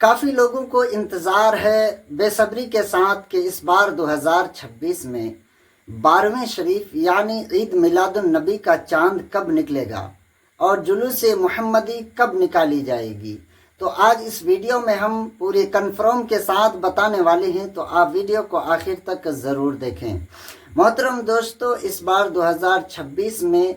کافی لوگوں کو انتظار ہے بے صبری کے ساتھ کہ اس بار 2026 میں 12ویں شریف یعنی عید میلاد النبی کا چاند کب نکلے گا اور جلوس محمدی کب نکالی جائے گی۔ تو آج اس ویڈیو میں ہم پورے کنفرم کے ساتھ بتانے والے ہیں، تو آپ ویڈیو کو آخر تک ضرور دیکھیں۔ محترم دوستو، اس بار 2026 میں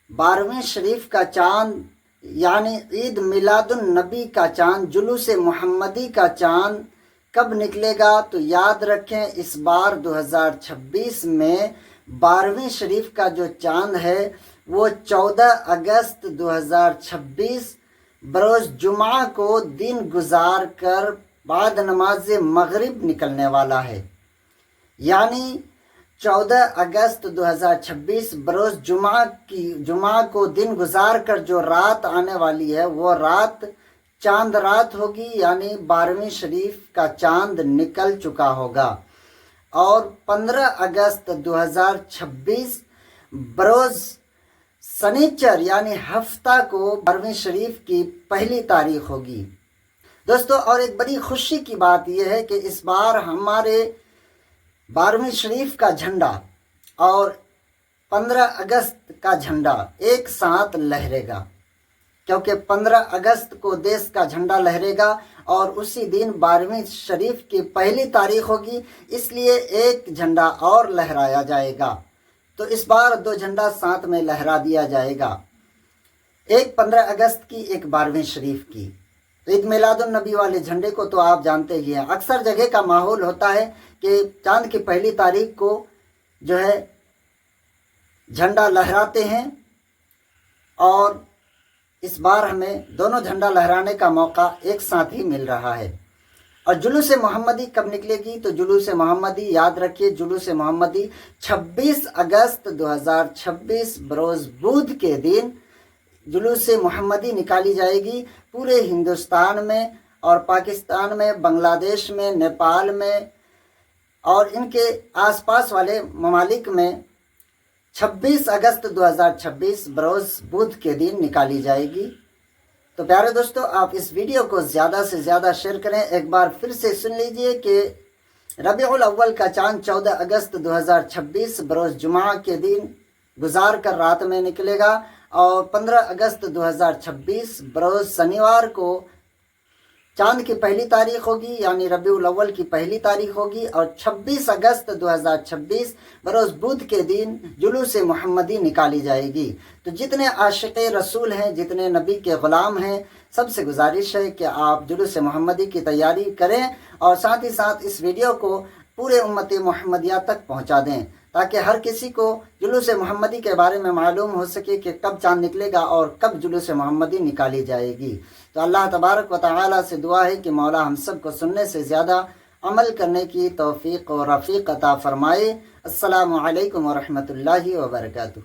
12ویں شریف کا چاند یعنی عید میلاد النبی کا چاند، جلوس محمدی کا چاند کب نکلے گا؟ تو یاد رکھیں، اس بار 2026 میں 12ویں شریف کا جو چاند ہے وہ 14 اگست 2026 بروز جمعہ کو دن گزار کر بعد نماز مغرب نکلنے والا ہے، یعنی 14 اگست 2026 بروز جمعہ کو دن گزار کر جو رات آنے والی ہے وہ رات چاند رات ہوگی، یعنی 12ویں شریف کا چاند نکل چکا ہوگا۔ اور 15 اگست 2026 بروز سنیچر یعنی ہفتہ کو 12ویں شریف کی پہلی تاریخ ہوگی۔ دوستو، اور ایک بڑی خوشی کی بات یہ ہے کہ اس بار ہمارے 12ویں شریف کا جھنڈا اور 15 اگست کا جھنڈا ایک ساتھ لہرے گا، کیونکہ 15 اگست کو دیس کا جھنڈا لہرے گا اور اسی دن 12ویں شریف کی پہلی تاریخ ہوگی، اس لیے ایک جھنڈا اور لہرایا جائے گا۔ تو اس بار 2 جھنڈا ساتھ میں لہرا دیا جائے گا، ایک 15 اگست کی، ایک 12ویں شریف کی۔ عید میلاد النبی والے جھنڈے کو تو آپ جانتے ہی ہیں، اکثر جگہ کا ماحول ہوتا ہے کہ چاند کی پہلی تاریخ کو جو ہے جھنڈا لہراتے ہیں، اور اس بار ہمیں دونوں جھنڈا لہرانے کا موقع ایک ساتھ ہی مل رہا ہے۔ اور جلوس محمدی کب نکلے گی؟ تو جلوس محمدی یاد رکھیے، جلوس محمدی 26 اگست 2026 بروز بدھ کے دن جلوس محمدی نکالی جائے گی۔ پورے ہندوستان میں اور پاکستان میں، بنگلہ دیش میں، نیپال میں اور ان کے آس پاس والے ممالک میں 26 اگست 2026 بروز بدھ کے دن نکالی جائے گی۔ تو پیارے دوستو، آپ اس ویڈیو کو زیادہ سے زیادہ شیئر کریں۔ ایک بار پھر سے سن لیجئے کہ ربیع الاول کا چاند 14 اگست 2026 بروز جمعہ کے دن گزار کر رات میں نکلے گا، اور 15 اگست 2026 بروز شنیوار کو چاند کی پہلی تاریخ ہوگی، یعنی ربیع الاول کی پہلی تاریخ ہوگی، اور 26 اگست 2026 بروز بدھ کے دن جلوس محمدی نکالی جائے گی۔ تو جتنے عاشق رسول ہیں، جتنے نبی کے غلام ہیں، سب سے گزارش ہے کہ آپ جلوس محمدی کی تیاری کریں، اور ساتھ ہی ساتھ اس ویڈیو کو پورے امت محمدیہ تک پہنچا دیں، تاکہ ہر کسی کو جلوس محمدی کے بارے میں معلوم ہو سکے کہ کب چاند نکلے گا اور کب جلوس محمدی نکالی جائے گی۔ تو اللہ تبارک و تعالی سے دعا ہے کہ مولا ہم سب کو سننے سے زیادہ عمل کرنے کی توفیق و رفیق عطا فرمائے۔ السلام علیکم ورحمۃ اللہ وبرکاتہ۔